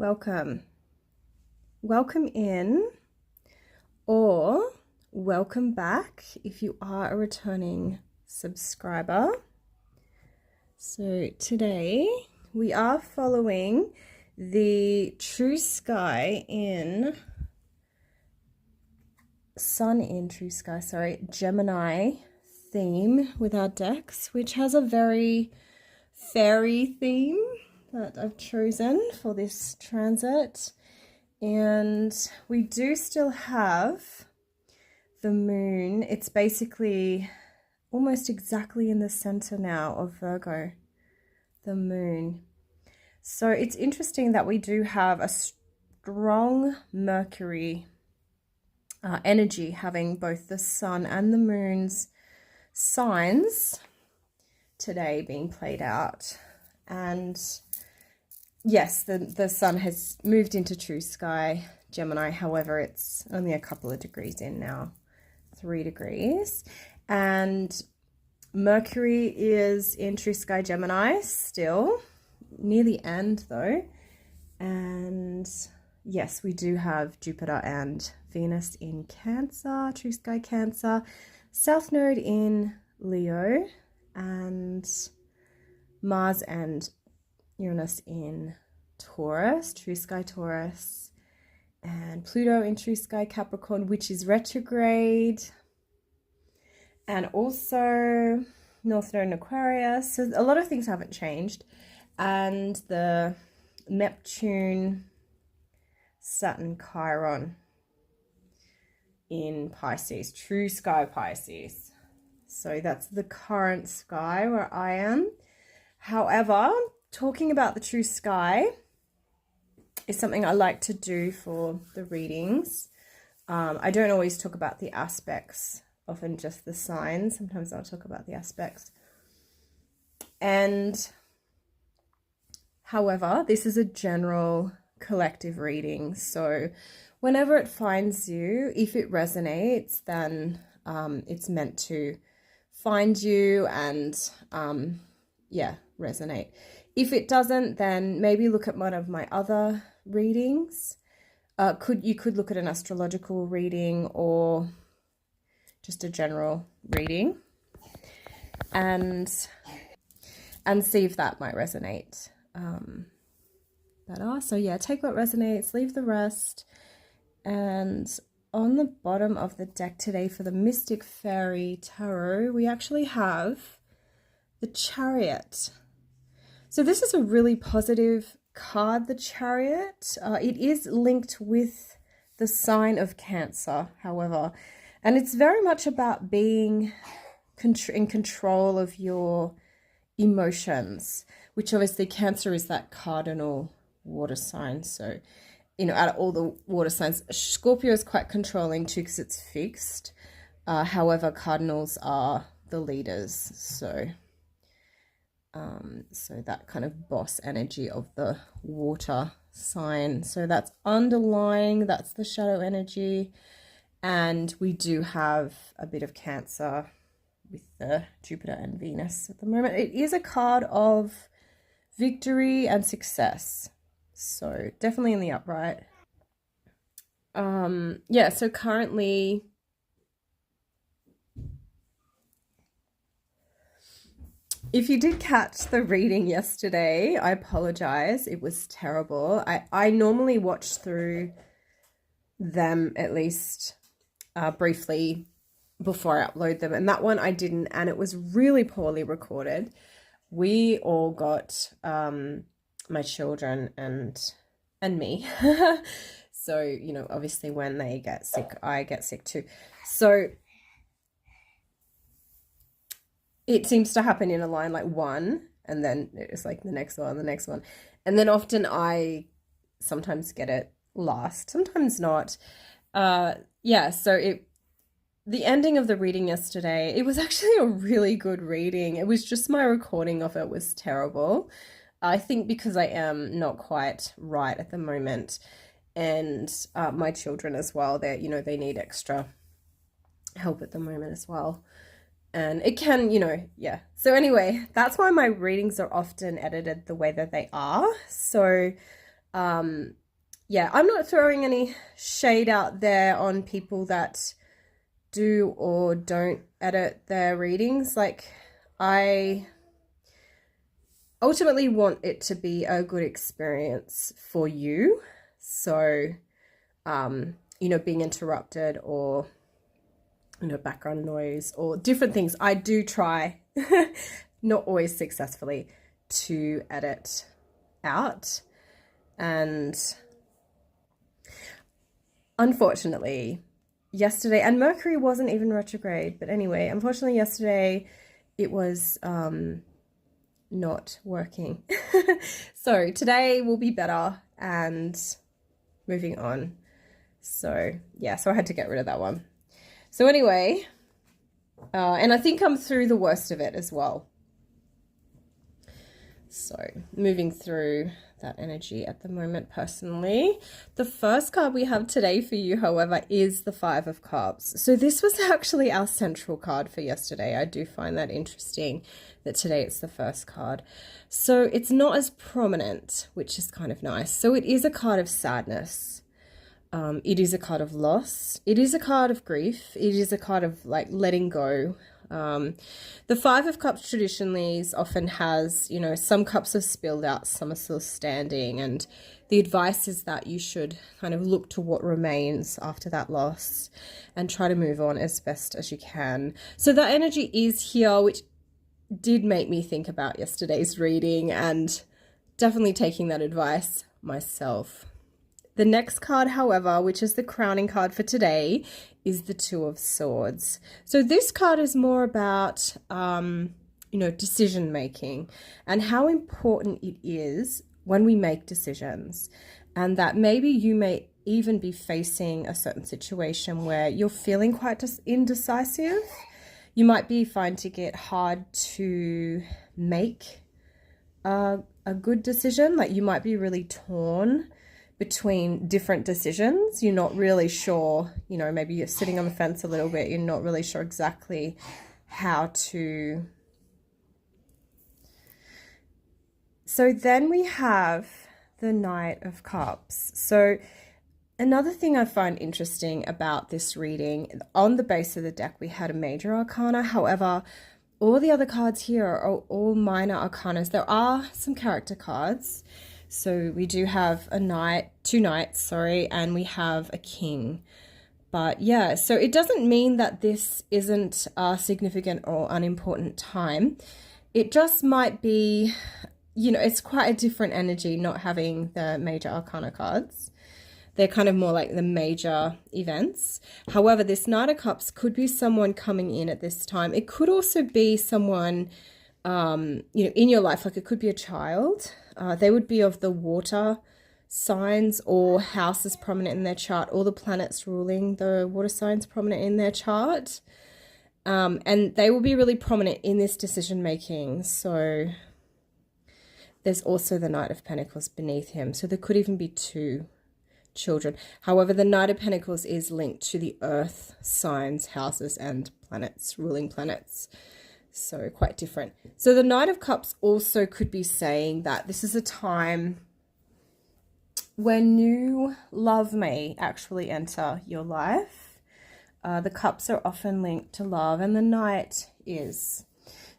welcome. Welcome in, or welcome back if you are a returning subscriber. So today we are following the true sky in sun in true sky, Gemini theme with our decks, which has a very fairy theme that I've chosen for this transit. And we do still have the moon. It's basically almost exactly in the center now of Virgo, the moon. So it's interesting that we do have a strong Mercury energy, having both the sun and the moon's signs today being played out. And yes, the sun has moved into true sky Gemini. However, it's only a couple of degrees in now, 3 degrees. And Mercury is in true sky Gemini still, near the end though. And yes, we do have Jupiter and Venus in Cancer, true sky Cancer, South Node in Leo, and Mars and Uranus in Taurus, true sky Taurus, and Pluto in true sky Capricorn, which is retrograde, and also North Node in Aquarius. So a lot of things haven't changed. And the Neptune, Saturn, Chiron in Pisces, true sky Pisces. So that's the current sky where I am. However, talking about the true sky is something I like to do for the readings. I don't always talk about the aspects, often just the signs. Sometimes I'll talk about the aspects. And however, this is a general collective reading. So whenever it finds you, if it resonates, then it's meant to find you and resonate. If it doesn't, then maybe look at one of my other readings. You could look at an astrological reading or just a general reading and see if that might resonate better. So yeah, take what resonates, leave the rest. And on the bottom of the deck today for the Mystic Fairy Tarot, we actually have the Chariot. So this is a really positive card, the Chariot. It is linked with the sign of Cancer, however, and it's very much about being in control of your emotions, which obviously Cancer is that cardinal water sign. So, you know, out of all the water signs, Scorpio is quite controlling too because it's fixed. However, cardinals are the leaders. So that kind of boss energy of the water sign. So that's underlying, that's the shadow energy. And we do have a bit of Cancer with the Jupiter and Venus at the moment. It is a card of victory and success. So definitely in the upright. Yeah, so currently if you did catch the reading yesterday, I apologize. It was terrible. I normally watch through them at least briefly before I upload them. And that one I didn't. And it was really poorly recorded. We all got my children and me. So, you know, obviously when they get sick, I get sick too. So it seems to happen in a line like one, and then it's like the next one, the next one. And then often I sometimes get it last, sometimes not. Yeah, so the ending of the reading yesterday, it was actually a really good reading. It was just my recording of it was terrible. I think because I am not quite right at the moment, and my children as well, they need extra help at the moment as well. And it can, yeah. So anyway, that's why my readings are often edited the way that they are. So Yeah, I'm not throwing any shade out there on people that do or don't edit their readings. Like, I ultimately want it to be a good experience for you. So, you know, being interrupted or, you know, background noise or different things, I do try, not always successfully, to edit out. And unfortunately, yesterday, and Mercury wasn't even retrograde, but anyway, unfortunately yesterday it was not working. So today will be better and moving on. So yeah, so I had to get rid of that one. So anyway, and I think I'm through the worst of it as well. So moving through that energy at the moment personally. The first card we have today for you, however, is the Five of Cups. So this was actually our central card for yesterday. I do find that interesting that today it's the first card. So it's not as prominent, which is kind of nice. So it is a card of sadness. It is a card of loss. It is a card of grief. It is a card of like letting go. The Five of Cups traditionally often has, you know, some cups have spilled out, some are still standing, and the advice is that you should kind of look to what remains after that loss and try to move on as best as you can. So that energy is here, which did make me think about yesterday's reading and definitely taking that advice myself. The next card, however, which is the crowning card for today, is the Two of Swords. So this card is more about, you know, decision making and how important it is when we make decisions, and that maybe you may even be facing a certain situation where you're feeling quite indecisive. You might be finding it hard to make a good decision. Like, you might be really torn between different decisions. You're not really sure, you know, maybe you're sitting on the fence a little bit. You're not really sure exactly how to. So then we have the Knight of Cups. So another thing I find interesting about this reading, on the base of the deck, we had a major arcana. However, all the other cards here are all minor arcanas. There are some character cards. So we do have a knight, two knights, and we have a king. But yeah, so it doesn't mean that this isn't a significant or unimportant time. It just might be, you know, it's quite a different energy not having the major arcana cards. They're kind of more like the major events. However, this Knight of Cups could be someone coming in at this time. It could also be someone, you know, in your life, like it could be a child. They would be of the water signs or houses prominent in their chart, or the planets ruling the water signs prominent in their chart. And they will be really prominent in this decision making. So there's also the Knight of Pentacles beneath him. So there could even be two children. However, the Knight of Pentacles is linked to the earth signs, houses, and planets, ruling planets. So quite different. So the Knight of Cups also could be saying that this is a time when new love may actually enter your life. The cups are often linked to love, and the Knight is.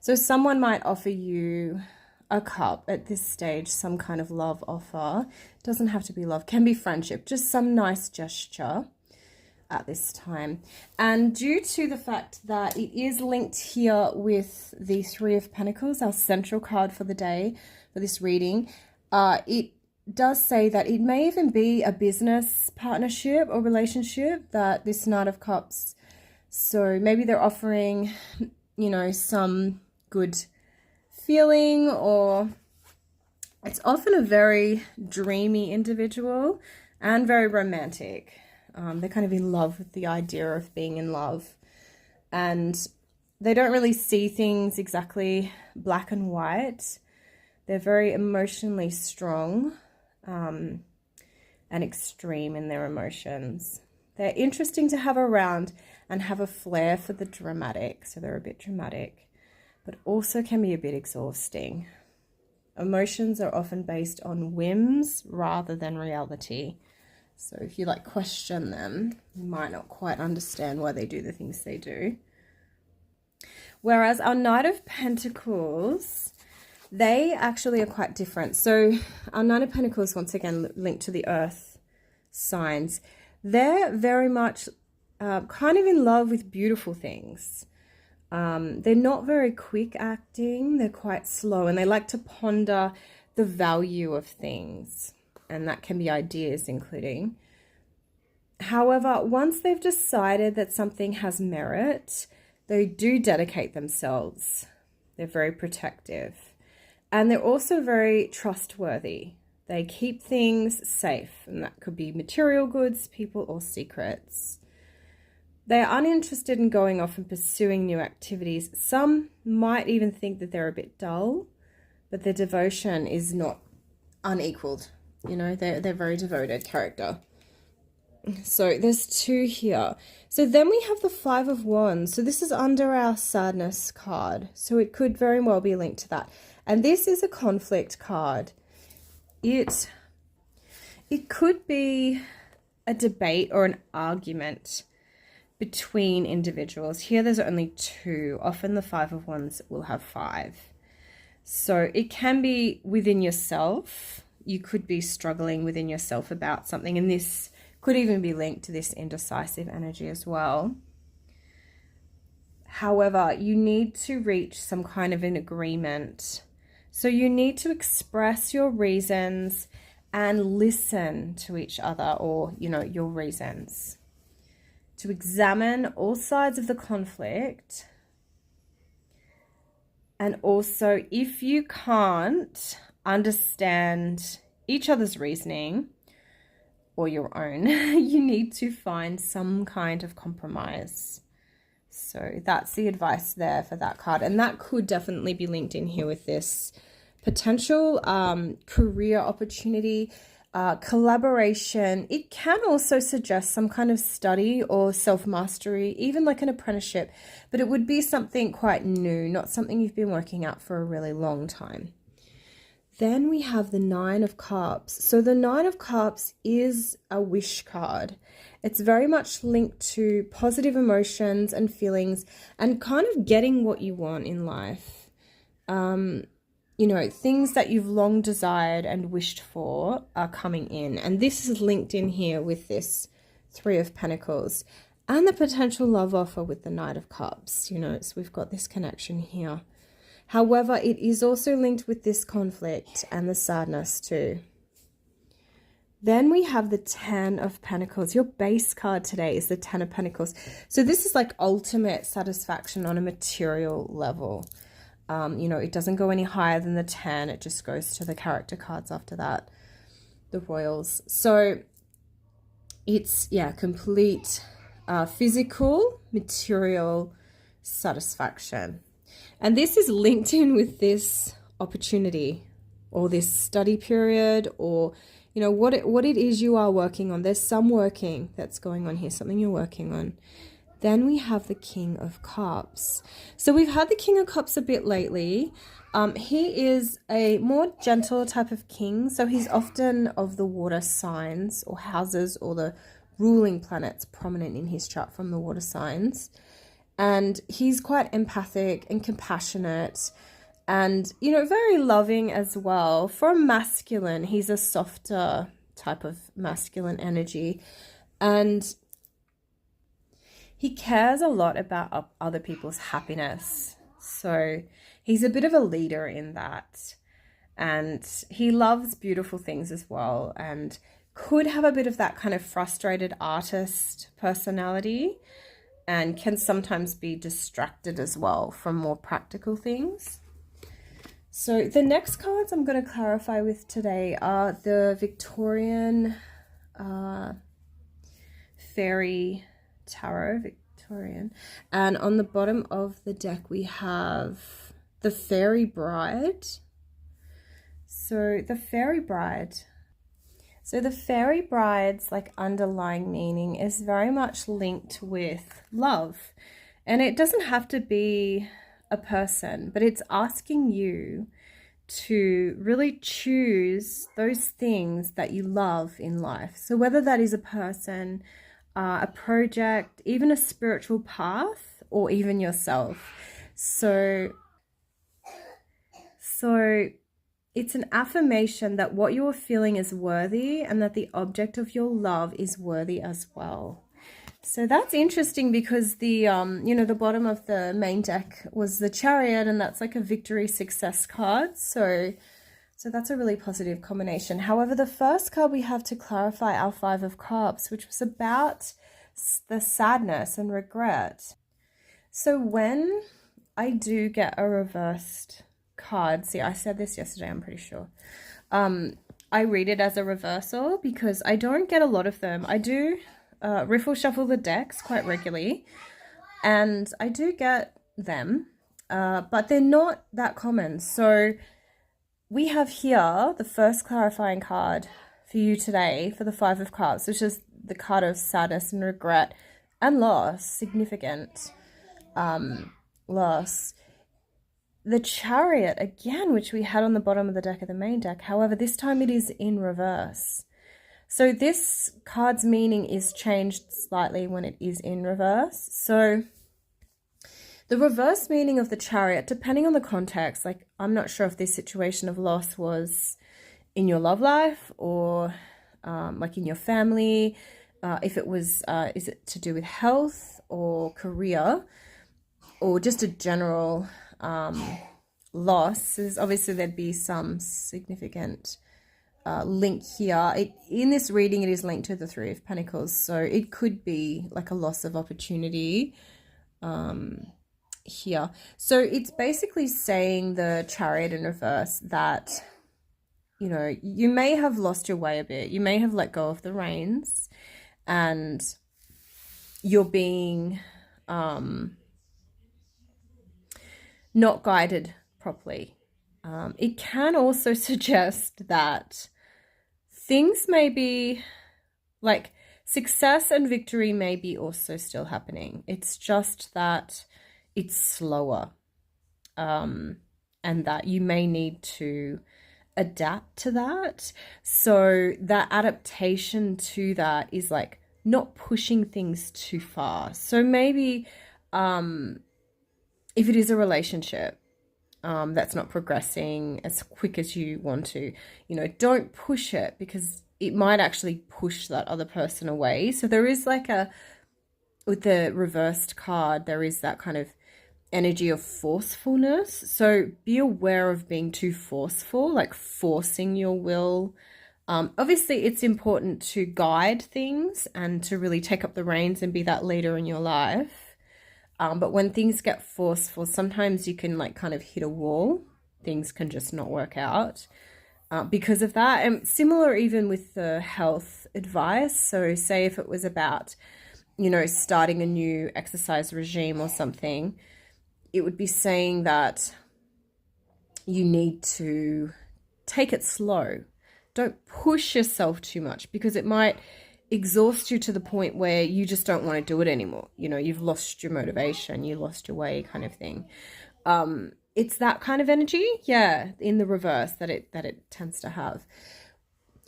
So someone might offer you a cup at this stage, some kind of love offer. Doesn't have to be love, can be friendship, just some nice gesture at this time. And due to the fact that it is linked here with the Three of Pentacles, our central card for the day for this reading, it does say that it may even be a business partnership or relationship that this Knight of Cups, so maybe they're offering, you know, some good feeling, or it's often a very dreamy individual and very romantic. They're kind of in love with the idea of being in love, and they don't really see things exactly black and white. They're very emotionally strong and extreme in their emotions. They're interesting to have around and have a flair for the dramatic. So they're a bit dramatic, but also can be a bit exhausting. Emotions are often based on whims rather than reality. So if you like question them, you might not quite understand why they do the things they do. Whereas our Knight of Pentacles, they actually are quite different. So our Knight of Pentacles, once again, linked to the earth signs. They're very much kind of in love with beautiful things. They're not very quick acting. They're quite slow, and they like to ponder the value of things. And that can be ideas including. However, once they've decided that something has merit, they do dedicate themselves. They're very protective. And they're also very trustworthy. They keep things safe, and that could be material goods, people, or secrets. They are uninterested in going off and pursuing new activities. Some might even think that they're a bit dull, but their devotion is not unequaled. You know, they're very devoted character. So there's 2 here. So then we have the 5 of Wands. So this is under our sadness card. So it could very well be linked to that. And this is a conflict card. It could be a debate or an argument between individuals. Here there's only 2. Often the 5 of Wands will have 5. So it can be within yourself. You could be struggling within yourself about something, and this could even be linked to this indecisive energy as well. However, you need to reach some kind of an agreement. So you need to express your reasons and listen to each other, or, you know, your reasons. To examine all sides of the conflict. And also, if you can't understand each other's reasoning or your own, you need to find some kind of compromise. So that's the advice there for that card. And that could definitely be linked in here with this potential career opportunity, collaboration. It can also suggest some kind of study or self-mastery, even like an apprenticeship, but it would be something quite new, not something you've been working at for a really long time. Then we have the 9 of Cups. So the 9 of Cups is a wish card. It's very much linked to positive emotions and feelings and kind of getting what you want in life. You know, things that you've long desired and wished for are coming in. And this is linked in here with this 3 of Pentacles and the potential love offer with the Knight of Cups. You know, so we've got this connection here. However, it is also linked with this conflict and the sadness too. Then we have the 10 of Pentacles. Your base card today is the 10 of Pentacles. So this is like ultimate satisfaction on a material level. You know, it doesn't go any higher than the 10. It just goes to the character cards after that, the royals. So it's, yeah, complete physical, material satisfaction. And this is linked in with this opportunity or this study period, or, you know, what it is you are working on. There's some working that's going on here, something you're working on. Then we have the King of Cups. So we've had the King of Cups a bit lately. He is a more gentle type of king. So he's often of the water signs or houses, or the ruling planets prominent in his chart from the water signs. And he's quite empathic and compassionate and, you know, very loving as well. For a masculine, he's a softer type of masculine energy. And he cares a lot about other people's happiness. So he's a bit of a leader in that. And he loves beautiful things as well, and could have a bit of that kind of frustrated artist personality, and can sometimes be distracted as well from more practical things. So the next cards I'm going to clarify with today are the Victorian Fairy Tarot, Victorian. And on the bottom of the deck we have the Fairy Bride. So the Fairy Bride. So the Fairy Bride's like underlying meaning is very much linked with love. And it doesn't have to be a person, but it's asking you to really choose those things that you love in life. So whether that is a person, a project, even a spiritual path, or even yourself. So it's an affirmation that what you're feeling is worthy and that the object of your love is worthy as well. So that's interesting because the, the bottom of the main deck was the Chariot, and that's like a victory success card. So that's a really positive combination. However, the first card we have to clarify our Five of Cups, which was about the sadness and regret. So when I do get a reversed card, see, I said this yesterday, I'm pretty sure. I read it as a reversal because I don't get a lot of them. I do riffle shuffle the decks quite regularly, and I do get them, but they're not that common. So we have here the first clarifying card for you today for the Five of Cups, which is the card of sadness and regret and loss, significant loss. The Chariot, again, which we had on the bottom of the deck of the main deck. However, this time it is in reverse. So this card's meaning is changed slightly when it is in reverse. So the reverse meaning of the Chariot, depending on the context, like I'm not sure if this situation of loss was in your love life or like in your family, if it was, is it to do with health or career or just a general loss. Obviously there'd be some significant link here. In this reading, it is linked to the Three of Pentacles, so it could be like a loss of opportunity here. So it's basically saying, the Chariot in reverse, that you may have lost your way a bit. You may have let go of the reins, and you're being not guided properly. It can also suggest that things may be like success and victory may be also still happening. It's just that it's slower, and that you may need to adapt to that. So that adaptation to that is like not pushing things too far. So maybe if it is a relationship that's not progressing as quick as you want to, don't push it, because it might actually push that other person away. So there is like with the reversed card, there is that kind of energy of forcefulness. So be aware of being too forceful, like forcing your will. Obviously, it's important to guide things and to really take up the reins and be that leader in your life. But when things get forceful, sometimes you can like kind of hit a wall. Things can just not work out because of that. And similar even with the health advice. So say if it was about, starting a new exercise regime or something, it would be saying that you need to take it slow. Don't push yourself too much, because it might exhaust you to the point where you just don't want to do it anymore. You've lost your motivation, you lost your way, kind of thing. It's that kind of energy, in the reverse that it tends to have.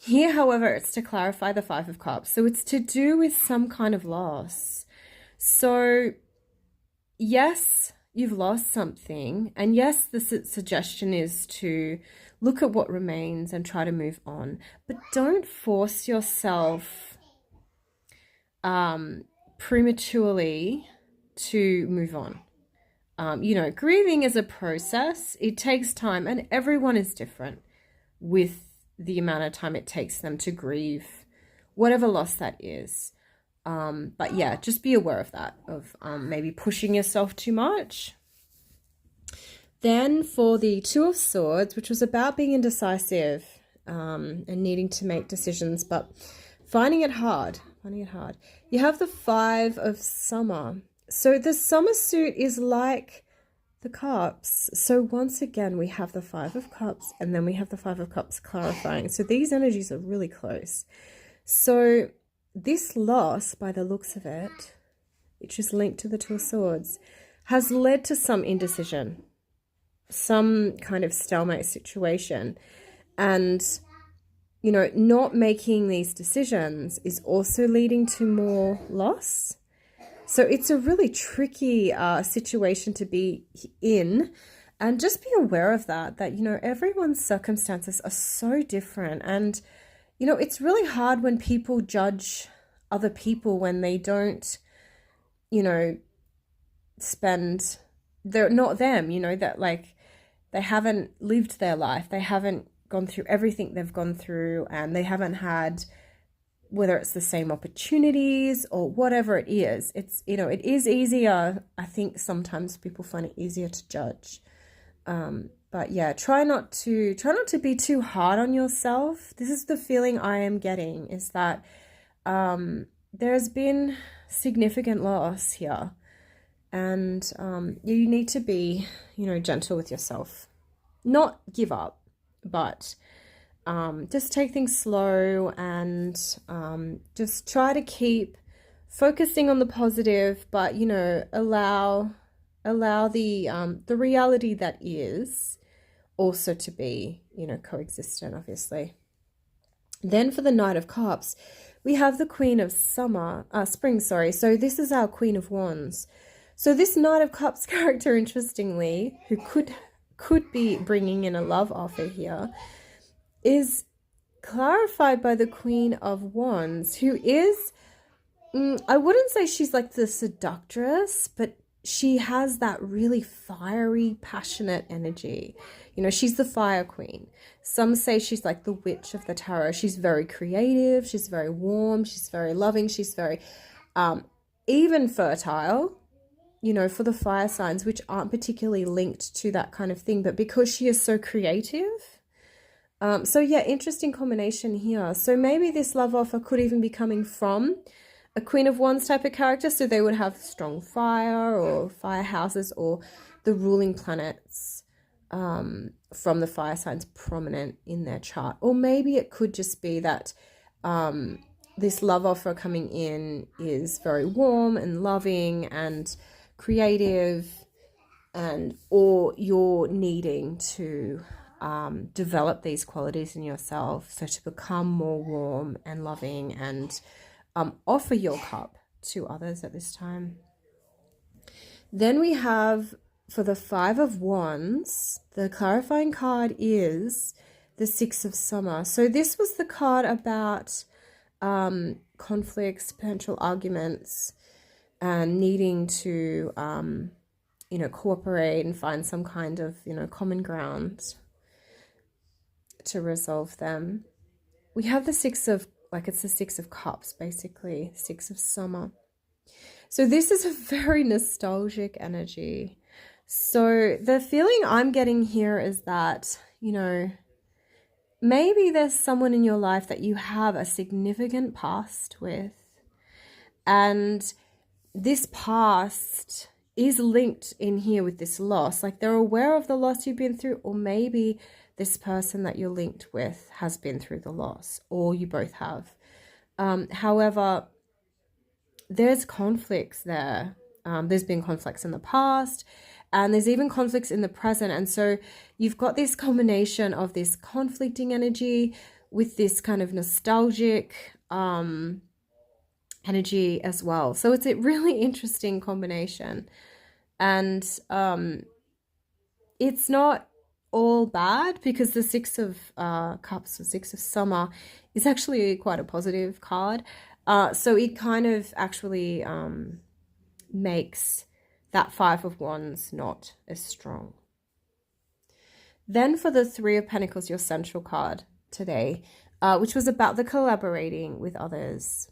Here, however, it's to clarify the Five of Cups. So it's to do with some kind of loss. So yes, you've lost something, and yes, the suggestion is to look at what remains and try to move on, but don't force yourself prematurely to move on. Grieving is a process. It takes time, and everyone is different with the amount of time it takes them to grieve whatever loss that is. But yeah, just be aware of that, of maybe pushing yourself too much. Then for the Two of Swords, which was about being indecisive and needing to make decisions, but finding it hard. You have the Five of Summer. So the summer suit is like the cups. So once again, we have the Five of Cups, and then we have the Five of Cups clarifying. So these energies are really close. So this loss, by the looks of it, which is linked to the Two of Swords, has led to some indecision some kind of stalemate situation. And, you know, not making these decisions is also leading to more loss. So it's a really tricky situation to be in. And just be aware of that, you know, everyone's circumstances are so different. And, you know, it's really hard when people judge other people when they don't, you know, they're not them, you know, that like they haven't lived their life. They haven't gone through everything they've gone through, and they haven't had, whether it's the same opportunities or whatever it is. It's, you know, it is easier. I think sometimes people find it easier to judge. But yeah, try not to be too hard on yourself. This is the feeling I am getting, is that there's been significant loss here, and you need to be, you know, gentle with yourself. Not give up, but just take things slow, and just try to keep focusing on the positive, but, you know, allow the reality that is also to be, you know, coexistent, obviously. Then for the Knight of Cups, we have the Queen of Spring, sorry. So this is our Queen of Wands. So this Knight of Cups character, interestingly, who could be bringing in a love offer here, is clarified by the Queen of Wands, who is, I wouldn't say she's like the seductress, but she has that really fiery, passionate energy. You know, she's the fire queen. Some say she's like the witch of the tarot. She's very creative. She's very warm. She's very loving. She's very even fertile, you know, for the fire signs, which aren't particularly linked to that kind of thing. But because she is so creative. So yeah, interesting combination here. So maybe this love offer could even be coming from a Queen of Wands type of character. So they would have strong fire or fire houses, or the ruling planets from the fire signs prominent in their chart. Or maybe it could just be that this love offer coming in is very warm and loving and creative, and or you're needing to develop these qualities in yourself, so to become more warm and loving and offer your cup to others at this time. Then we have, for the Five of Wands, the clarifying card is the Six of Summer. So this was the card about conflicts, potential arguments, and needing to, you know, cooperate and find some kind of, you know, common ground to resolve them. We have the it's the Six of Cups, basically, Six of Summer. So this is a very nostalgic energy. So the feeling I'm getting here is that, you know, maybe there's someone in your life that you have a significant past with, and this past is linked in here with this loss. Like, they're aware of the loss you've been through, or maybe this person that you're linked with has been through the loss, or you both have. However, there's conflicts there. There's been conflicts in the past, and there's even conflicts in the present. And so you've got this combination of this conflicting energy with this kind of nostalgic energy as well. So it's a really interesting combination. And it's not all bad, because the Six of Cups, or Six of Summer, is actually quite a positive card. So it kind of actually makes that Five of Wands not as strong. Then for the Three of Pentacles, your central card today, which was about the collaborating with others,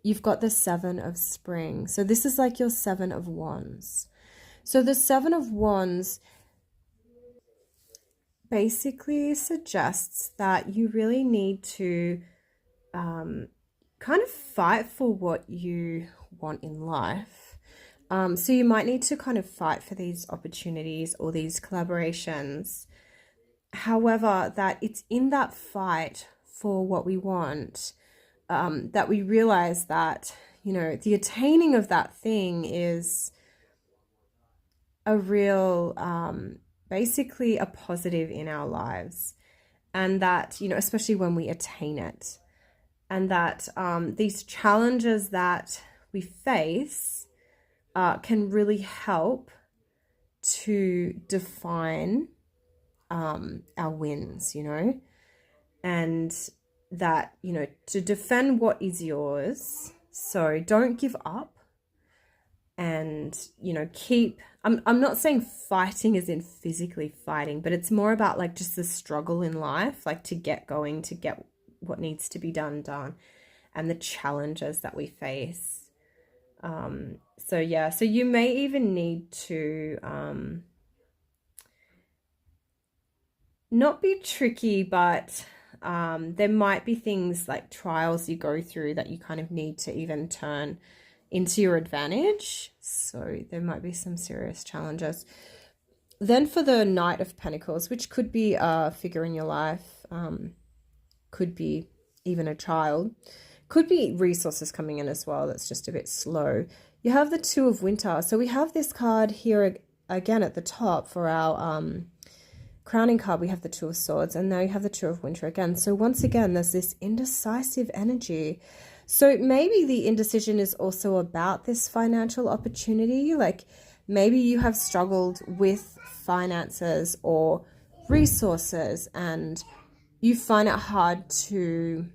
you've got the Seven of Spring. So this is like your Seven of Wands. So the Seven of Wands basically suggests that you really need to kind of fight for what you want in life. So you might need to kind of fight for these opportunities or these collaborations. However, that it's in that fight for what we want that we realize that, you know, the attaining of that thing is a real basically a positive in our lives. And that, you know, especially when we attain it. And that these challenges that we face can really help to define our wins, you know, and that, you know, to defend what is yours. So don't give up, and, you know, keep, I'm not saying fighting as in physically fighting, but it's more about like just the struggle in life, like to get going, to get what needs to be done, and the challenges that we face. So yeah, so you may even need to not be tricky, but there might be things like trials you go through that you kind of need to even turn into your advantage. So there might be some serious challenges. Then for the Knight of Pentacles, which could be a figure in your life, could be even a child, could be resources coming in as well that's just a bit slow. You have the Two of Winter. So we have this card here again at the top for our crowning card. We have the Two of Swords, and now you have the Two of Winter again. So once again, there's this indecisive energy. So maybe the indecision is also about this financial opportunity. Like maybe you have struggled with finances or resources, and you find it hard to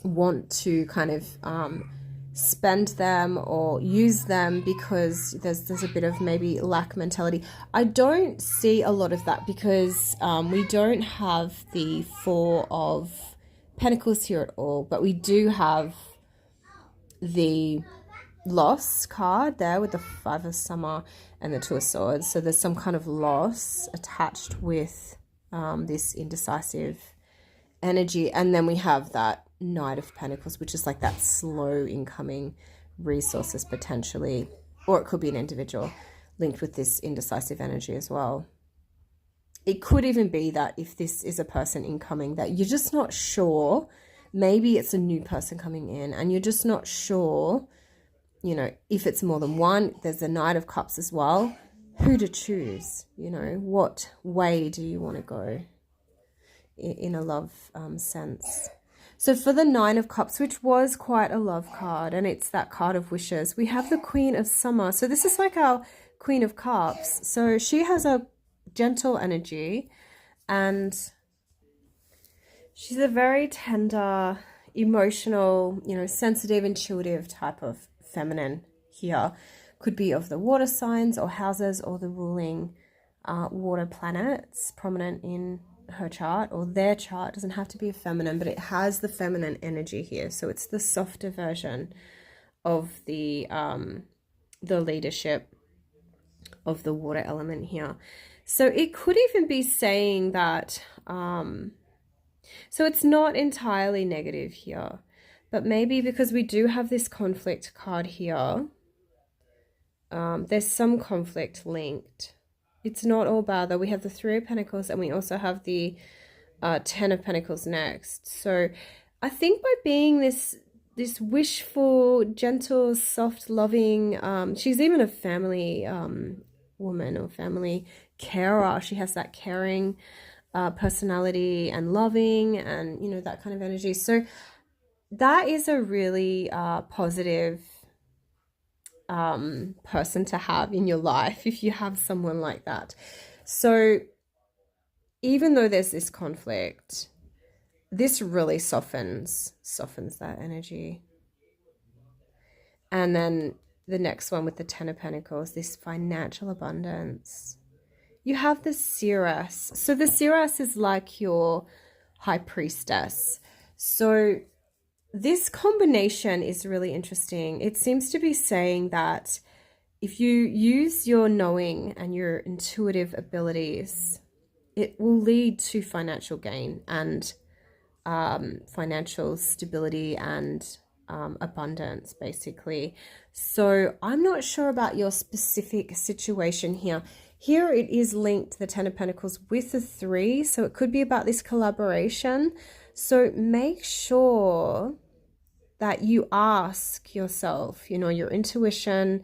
want to kind of spend them or use them because there's a bit of maybe lack mentality. I don't see a lot of that because we don't have the Four of Pentacles here at all, but we do have the loss card there with the Five of Summer and the Two of Swords. So there's some kind of loss attached with this indecisive energy. And then we have that Knight of Pentacles, which is like that slow incoming resources potentially, or it could be an individual linked with this indecisive energy as well. It could even be that if this is a person incoming that you're just not sure, maybe it's a new person coming in and you're just not sure, you know, if it's more than one. There's the Knight of Cups as well, who to choose, you know, what way do you want to go in a love sense. So for the Nine of Cups, which was quite a love card, and it's that card of wishes, we have the Queen of Summer. So this is like our Queen of Cups. So she has a gentle energy, and she's a very tender, emotional, you know, sensitive, intuitive type of feminine here. Could be of the water signs or houses or the ruling water planets prominent in her chart or their chart. It doesn't have to be a feminine, but it has the feminine energy here. So it's the softer version of the leadership of the water element here. So it could even be saying that, so it's not entirely negative here, but maybe because we do have this conflict card here, there's some conflict linked. It's not all bad though. We have the Three of Pentacles and we also have the Ten of Pentacles next. So I think by being this wishful, gentle, soft, loving, she's even a family woman or family carer. She has that caring personality and loving and, you know, that kind of energy. So that is a really positive person to have in your life if you have someone like that. So even though there's this conflict, this really softens that energy. And then the next one with the Ten of Pentacles, this financial abundance. You have the Seeress. So the Seeress is like your High Priestess. So this combination is really interesting. It seems to be saying that if you use your knowing and your intuitive abilities, it will lead to financial gain and financial stability and abundance, basically. So I'm not sure about your specific situation here. Here it is linked, the Ten of Pentacles, with the Three. So it could be about this collaboration. So make sure that you ask yourself, you know, your intuition,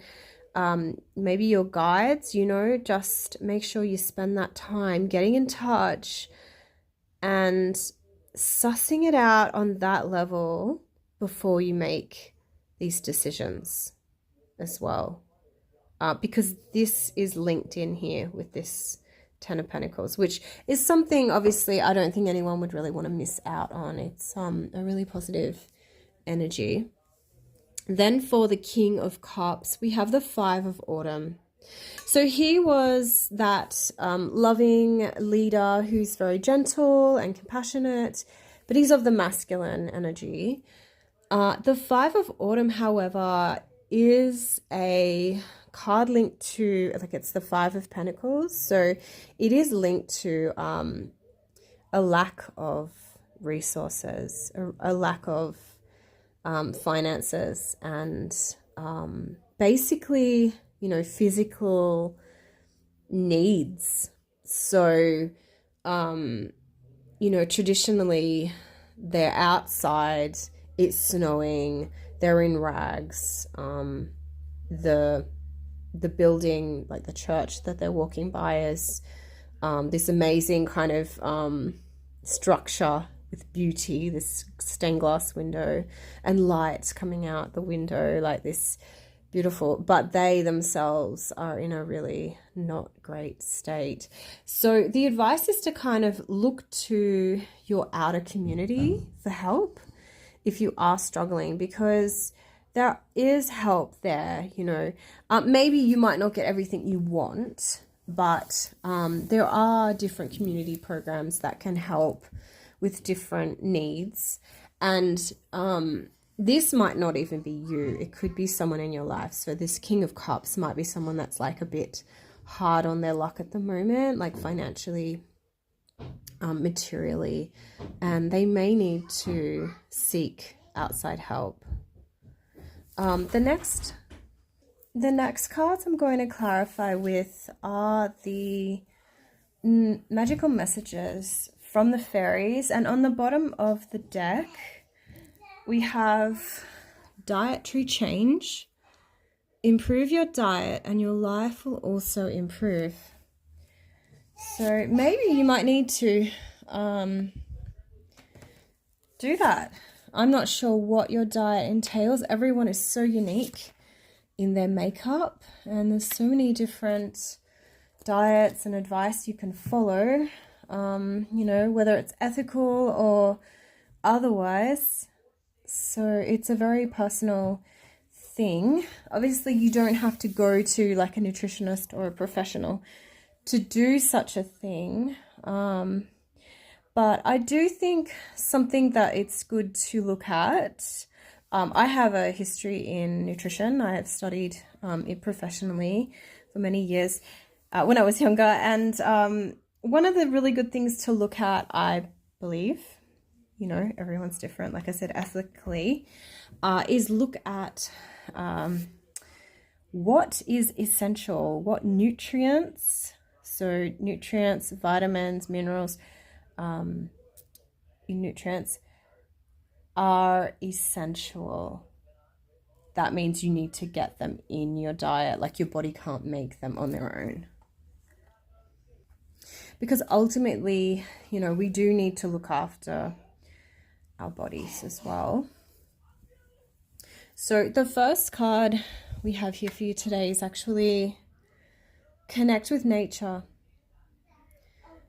maybe your guides, you know, just make sure you spend that time getting in touch and sussing it out on that level before you make these decisions as well. Because this is linked in here with this Ten of Pentacles, which is something obviously I don't think anyone would really want to miss out on. It's a really positive energy. Then for the King of Cups, we have the Five of Autumn. So he was that loving leader who's very gentle and compassionate, but he's of the masculine energy. The Five of Autumn, however, is a card linked to, like, it's the Five of Pentacles. So it is linked to a lack of resources, a lack of finances, and basically, you know, physical needs. So, you know, traditionally they're outside, it's snowing, they're in rags. The building, like the church that they're walking by, is this amazing kind of structure with beauty, this stained glass window and light coming out the window, like this beautiful, but they themselves are in a really not great state. So the advice is to kind of look to your outer community for help if you are struggling, because there is help there, you know. Maybe you might not get everything you want, but there are different community programs that can help with different needs. And this might not even be you. It could be someone in your life. So this King of Cups might be someone that's like a bit hard on their luck at the moment, like financially, materially, and they may need to seek outside help. The next cards I'm going to clarify with are the magical messages from the fairies, and on the bottom of the deck we have dietary change. Improve your diet and your life will also improve. So maybe you might need to do that. I'm not sure what your diet entails. Everyone is so unique in their makeup, and there's so many different diets and advice you can follow, you know, whether it's ethical or otherwise. So it's a very personal thing. Obviously, you don't have to go to like a nutritionist or a professional to do such a thing. But I do think something that it's good to look at. I have a history in nutrition. I have studied it professionally for many years when I was younger. And one of the really good things to look at, I believe, you know, everyone's different, like I said, ethically, is look at what is essential, what nutrients, so nutrients, vitamins, minerals, nutrients are essential. That means you need to get them in your diet, like your body can't make them on their own. Because ultimately, you know, we do need to look after our bodies as well. So the first card we have here for you today is actually connect with nature.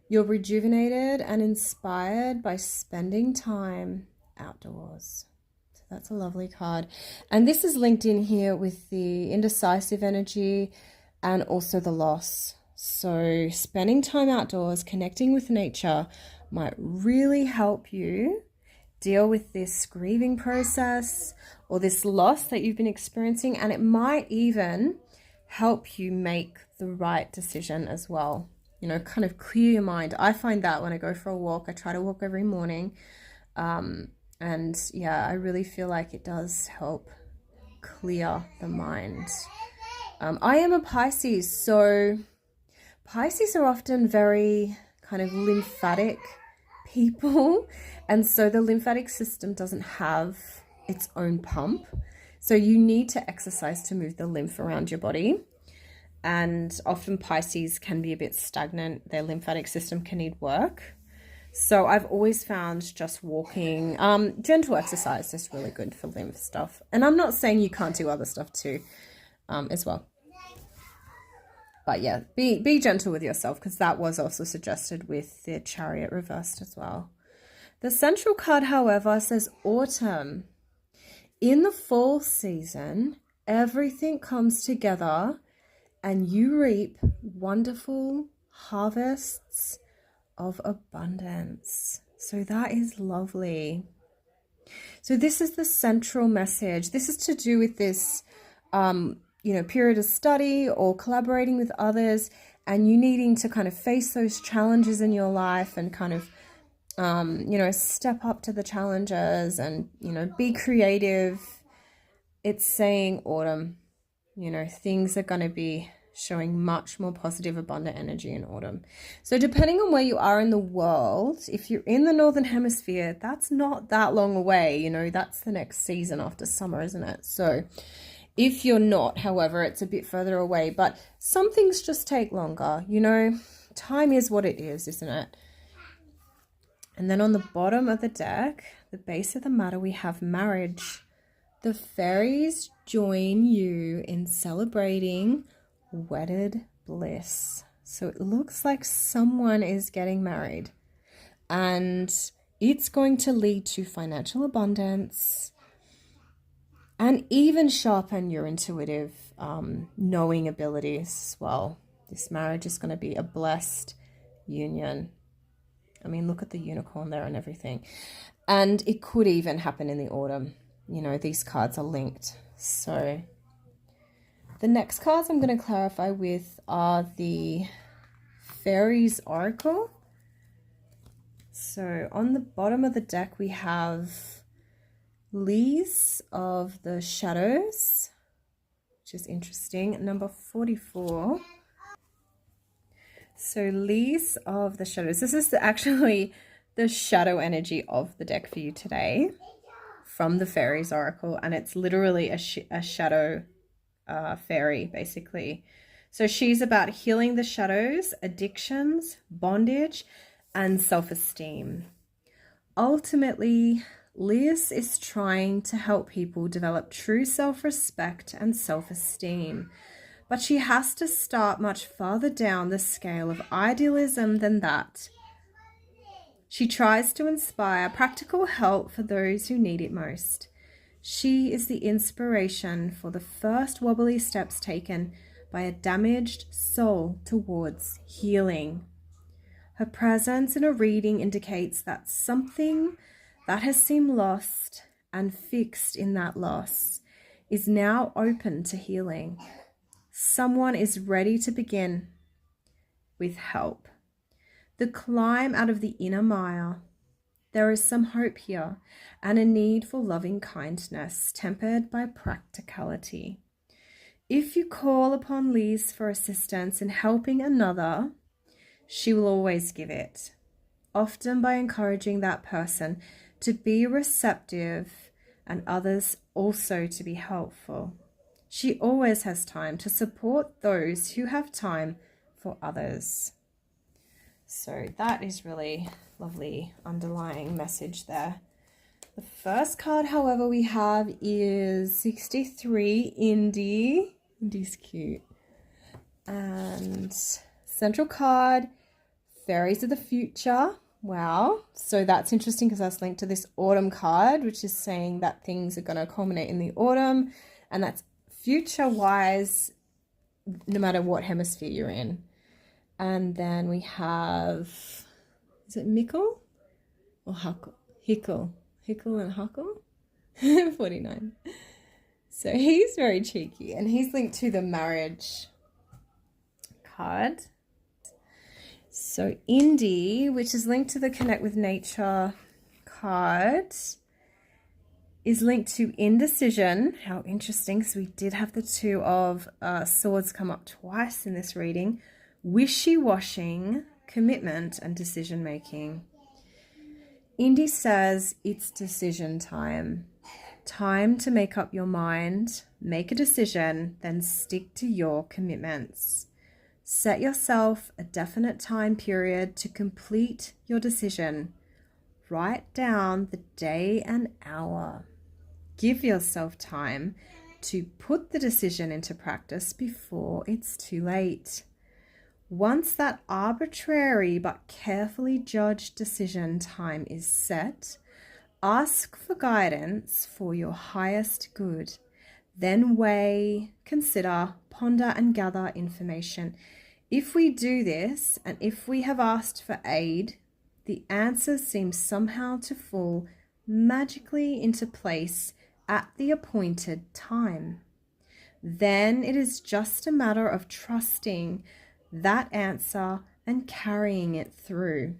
You're rejuvenated and inspired by spending time outdoors. So that's a lovely card. And this is linked in here with the indecisive energy and also the loss. So spending time outdoors, connecting with nature might really help you deal with this grieving process or this loss that you've been experiencing. And it might even help you make the right decision as well. You know, kind of clear your mind. I find that when I go for a walk, I try to walk every morning. And yeah, I really feel like it does help clear the mind. I am a Pisces, so Pisces are often very kind of lymphatic people. And so the lymphatic system doesn't have its own pump. So you need to exercise to move the lymph around your body. And often Pisces can be a bit stagnant. Their lymphatic system can need work. So I've always found just walking, gentle exercise is really good for lymph stuff. And I'm not saying you can't do other stuff too, as well. But yeah, be gentle with yourself, because that was also suggested with the Chariot reversed as well. The central card, however, says autumn. In the fall season, everything comes together and you reap wonderful harvests of abundance. So that is lovely. So this is the central message. This is to do with this period of study or collaborating with others, and you needing to kind of face those challenges in your life and kind of, step up to the challenges and, be creative. It's saying autumn, things are going to be showing much more positive, abundant energy in autumn. So depending on where you are in the world, if you're in the Northern Hemisphere, that's not that long away. That's the next season after summer, isn't it? So if you're not, however, it's a bit further away, but some things just take longer. Time is what it is, isn't it? And then on the bottom of the deck, the base of the matter, we have marriage. The fairies join you in celebrating wedded bliss. So it looks like someone is getting married, and it's going to lead to financial abundance and even sharpen your intuitive knowing abilities as well. This marriage is going to be a blessed union. I mean, look at the unicorn there and everything. And it could even happen in the autumn. These cards are linked. So the next cards I'm going to clarify with are the Fairies Oracle. So on the bottom of the deck, we have Lees of the Shadows, which is interesting. Number 44. So Lees of the Shadows. This is actually the shadow energy of the deck for you today from the Fairies Oracle. And it's literally a shadow fairy, basically. So she's about healing the shadows, addictions, bondage, and self-esteem. Ultimately, Lees is trying to help people develop true self-respect and self-esteem. But she has to start much farther down the scale of idealism than that. She tries to inspire practical help for those who need it most. She is the inspiration for the first wobbly steps taken by a damaged soul towards healing. Her presence in a reading indicates that something that has seemed lost and fixed in that loss is now open to healing. Someone is ready to begin with help. The climb out of the inner mire. There is some hope here and a need for loving kindness tempered by practicality. If you call upon Lees for assistance in helping another, she will always give it, often by encouraging that person to be receptive and others also to be helpful. She always has time to support those who have time for others. So that is really lovely underlying message there. The first card, however, we have is 63, Indy. Indy's cute. And central card, Fairies of the Future. Wow. So that's interesting because that's linked to this autumn card, which is saying that things are going to culminate in the autumn. And that's future-wise, no matter what hemisphere you're in. And then we have, is it Mickle or Huckle? Hickle. Hickle and Huckle? 49. So he's very cheeky, and he's linked to the marriage card. So Indy, which is linked to the Connect with Nature card, is linked to indecision. How interesting, because we did have the Two of Swords come up twice in this reading. Wishy-washing, commitment, and decision-making. Indy says it's decision time. Time to make up your mind, make a decision, then stick to your commitments. Set yourself a definite time period to complete your decision. Write down the day and hour. Give yourself time to put the decision into practice before it's too late. Once that arbitrary but carefully judged decision time is set, ask for guidance for your highest good. Then weigh, consider, ponder, and gather information. If we do this, and if we have asked for aid, the answers seem somehow to fall magically into place at the appointed time. Then it is just a matter of trusting that answer and carrying it through.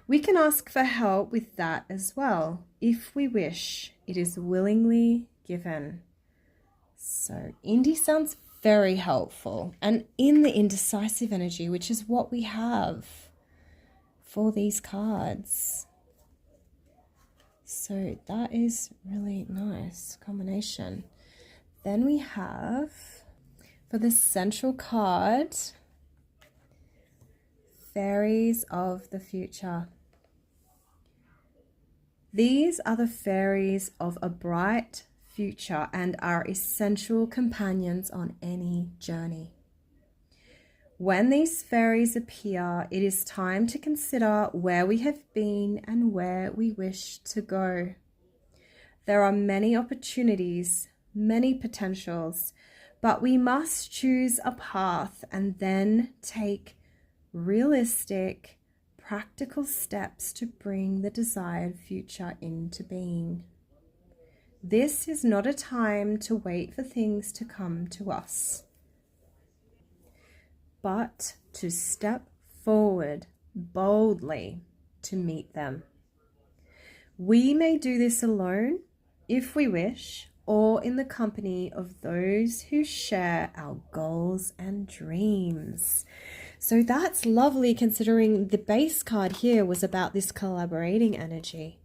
We can ask for help with that as well. If we wish, it is willingly given. So Indy sounds very helpful, and in the indecisive energy, which is what we have for these cards. So that is really nice combination. Then we have, for the central card, Fairies of the Future. These are the fairies of a bright future and are essential companions on any journey. When these fairies appear, it is time to consider where we have been and where we wish to go. There are many opportunities, many potentials, but we must choose a path and then take realistic, practical steps to bring the desired future into being. This is not a time to wait for things to come to us, but to step forward boldly to meet them. We may do this alone if we wish, or in the company of those who share our goals and dreams. So that's lovely, considering the base card here was about this collaborating energy.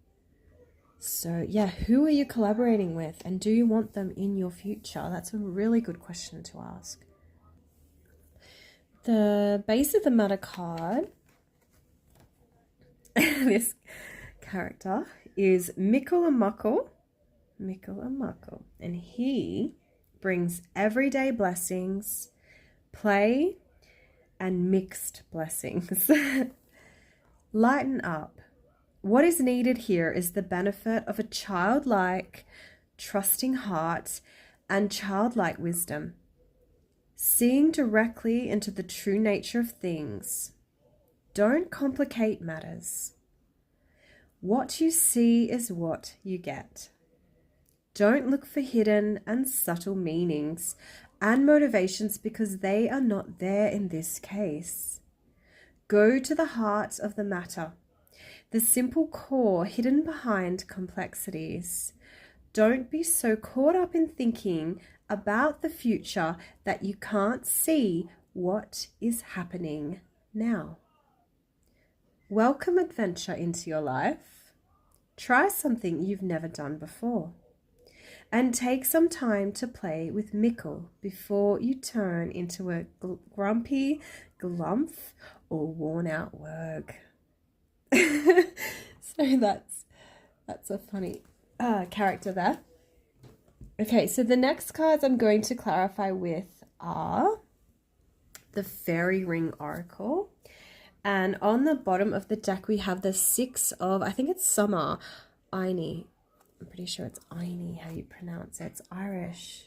So yeah, who are you collaborating with, and do you want them in your future? That's a really good question to ask. The base of the matter card, this character is Mickle and Muckle, and he brings everyday blessings, play, and mixed blessings. Lighten up. What is needed here is the benefit of a childlike, trusting heart and childlike wisdom. Seeing directly into the true nature of things. Don't complicate matters. What you see is what you get. Don't look for hidden and subtle meanings and motivations, because they are not there in this case. Go to the heart of the matter, the simple core hidden behind complexities. Don't be so caught up in thinking about the future that you can't see what is happening now. Welcome adventure into your life. Try something you've never done before. And take some time to play with Mickle before you turn into a grumpy glumph or worn out work. So that's a funny character there. Okay, so the next cards I'm going to clarify with are the Fairy Ring Oracle. And on the bottom of the deck, we have the 6 of, I think it's Summer, Aini. I'm pretty sure it's Aini, how you pronounce it. It's Irish.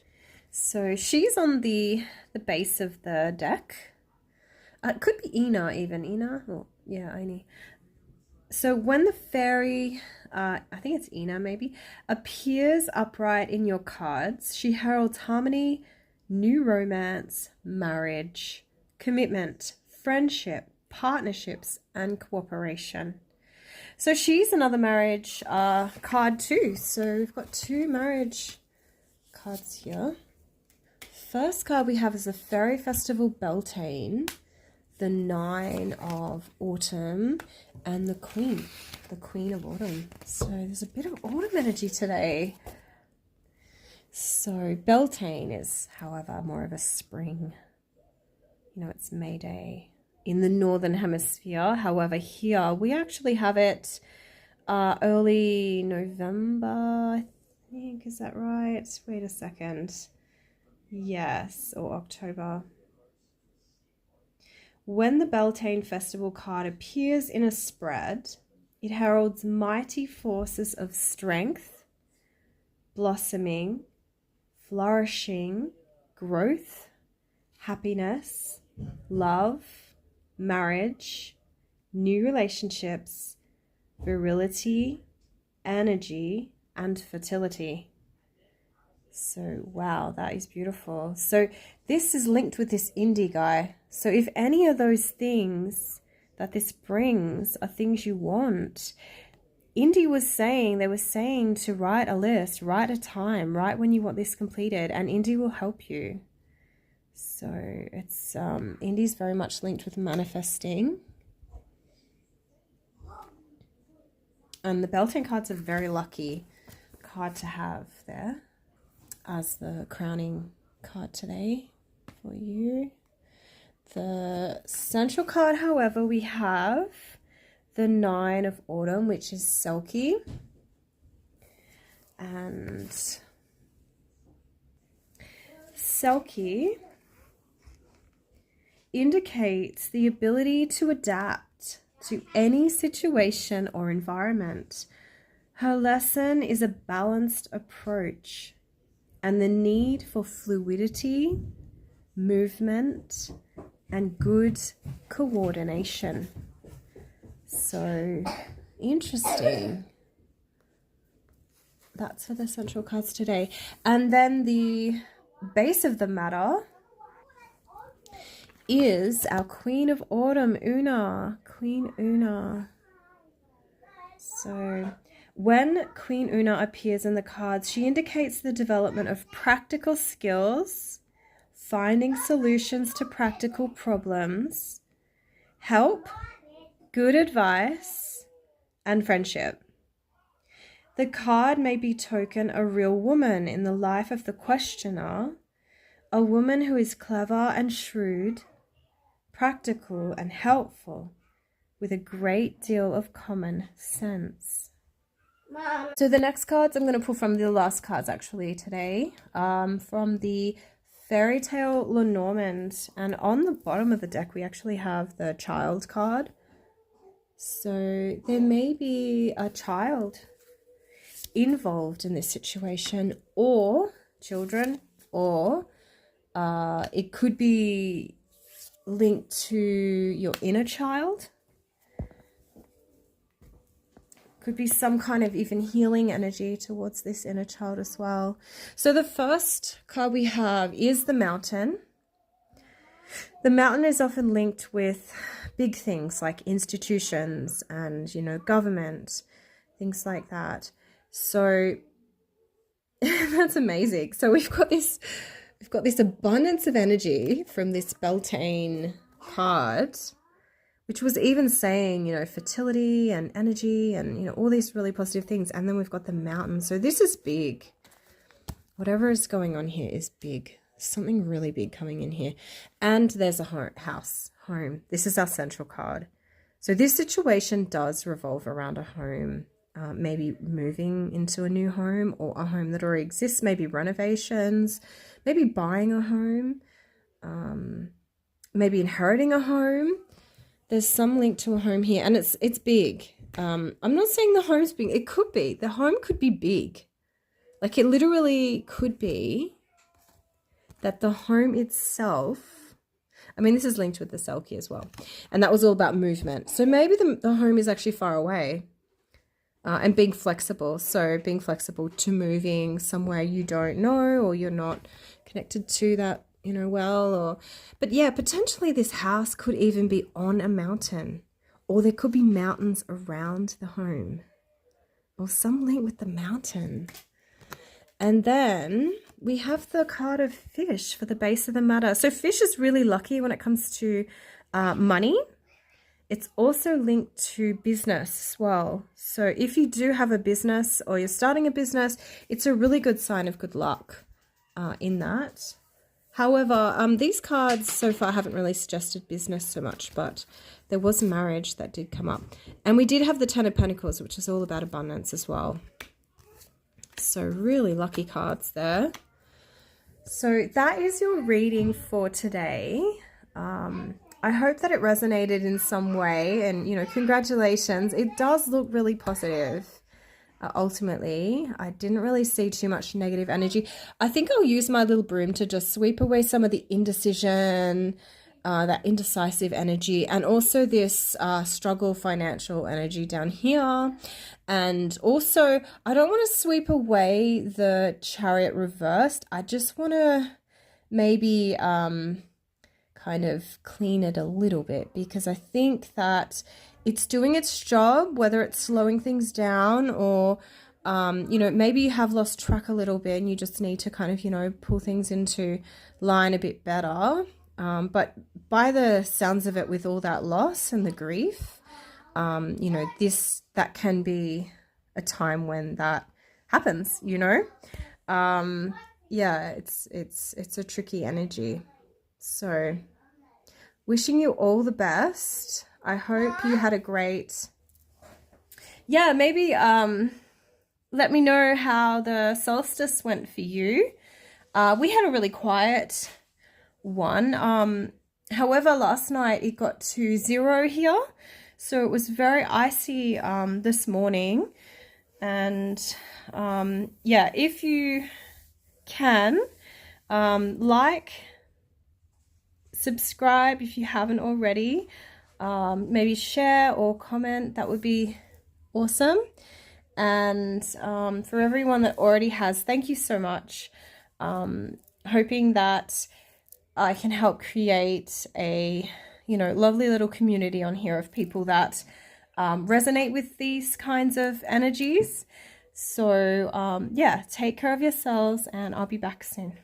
So she's on the base of the deck. It could be Ina even. Ina? Oh, yeah, Aini. So when the fairy, I think it's Ina maybe, appears upright in your cards, she heralds harmony, new romance, marriage, commitment, friendship, partnerships, and cooperation. So she's another marriage card too. So we've got 2 marriage cards here. First card we have is the Fairy Festival Beltane, the 9 of Autumn, and the Queen of Autumn. So there's a bit of autumn energy today. So Beltane is, however, more of a spring. You know, it's May Day in the Northern Hemisphere. However, here we actually have it early November, I think. Is that right? Wait a second. Yes, or October. When the Beltane Festival card appears in a spread, it heralds mighty forces of strength, blossoming, flourishing, growth, happiness, love, marriage, new relationships, virility, energy, and fertility. So, wow, that is beautiful. So this is linked with this indie guy. So if any of those things that this brings are things you want, Indy was saying, they were saying to write a list, write a time, write when you want this completed, and Indy will help you. So it's, Indy's very much linked with manifesting. And the Beltane card's a very lucky card to have there as the crowning card today for you. The central card, however, we have the Nine of Autumn, which is Selkie. And Selkie indicates the ability to adapt to any situation or environment. Her lesson is a balanced approach and the need for fluidity, movement, and good coordination. So interesting. That's for the central cards today. And then the base of the matter is our Queen of Autumn, Una. Queen Una. So when Queen Una appears in the cards, she indicates the development of practical skills, finding solutions to practical problems, help, good advice, and friendship. The card may betoken a real woman in the life of the questioner, a woman who is clever and shrewd, practical and helpful, with a great deal of common sense. Mom. So the next cards I'm going to pull from the last cards actually today, from the fairytalelenormand, and on the bottom of the deck we actually have the child card. So there may be a child involved in this situation, or children, or it could be linked to your inner child. Could be some kind of even healing energy towards this inner child as well. So the first card we have is the Mountain. The Mountain is often linked with big things like institutions and, you know, government, things like that. So that's amazing. So we've got this abundance of energy from this Beltane card, which was even saying, you know, fertility and energy and, you know, all these really positive things. And then we've got the Mountain. So this is big. Whatever is going on here is big. Something really big coming in here. And there's a home. This is our central card. So this situation does revolve around a home. Maybe moving into a new home or a home that already exists, maybe renovations, maybe buying a home, maybe inheriting a home. There's some link to a home here, and it's big. I'm not saying the home's big. It could be. The home could be big. Like it literally could be that the home itself, I mean, this is linked with the Selkie as well. And that was all about movement. So maybe the home is actually far away. And being flexible. So being flexible to moving somewhere you don't know, or you're not connected to that, you know, well, but yeah, potentially this house could even be on a mountain, or there could be mountains around the home, or some link with the mountain. And then we have the card of Fish for the base of the matter. So Fish is really lucky when it comes to money. It's also linked to business as well. So if you do have a business or you're starting a business, it's a really good sign of good luck. in that. However, these cards so far haven't really suggested business so much, but there was marriage that did come up. And we did have the Ten of Pentacles, which is all about abundance as well. So really lucky cards there. So that is your reading for today. I hope that it resonated in some way, and, you know, congratulations. It does look really positive. Ultimately, I didn't really see too much negative energy. I think I'll use my little broom to just sweep away some of the indecision, that indecisive energy, and also this struggle financial energy down here. And also, I don't want to sweep away the Chariot reversed. I just want to maybe kind of clean it a little bit, because I think that it's doing its job, whether it's slowing things down or, you know, maybe you have lost track a little bit and you just need to kind of, you know, pull things into line a bit better. But by the sounds of it, with all that loss and the grief, you know, that can be a time when that happens, you know. Yeah, it's a tricky energy. So wishing you all the best. I hope you had a great, yeah, maybe let me know how the solstice went for you. We had a really quiet one. However, last night it got to 0 here, so it was very icy this morning. And yeah, if you can, like, subscribe if you haven't already. Maybe share or comment, that would be awesome. And for everyone that already has, thank you so much. Hoping that I can help create a, you know, lovely little community on here of people that resonate with these kinds of energies. So yeah, take care of yourselves, and I'll be back soon.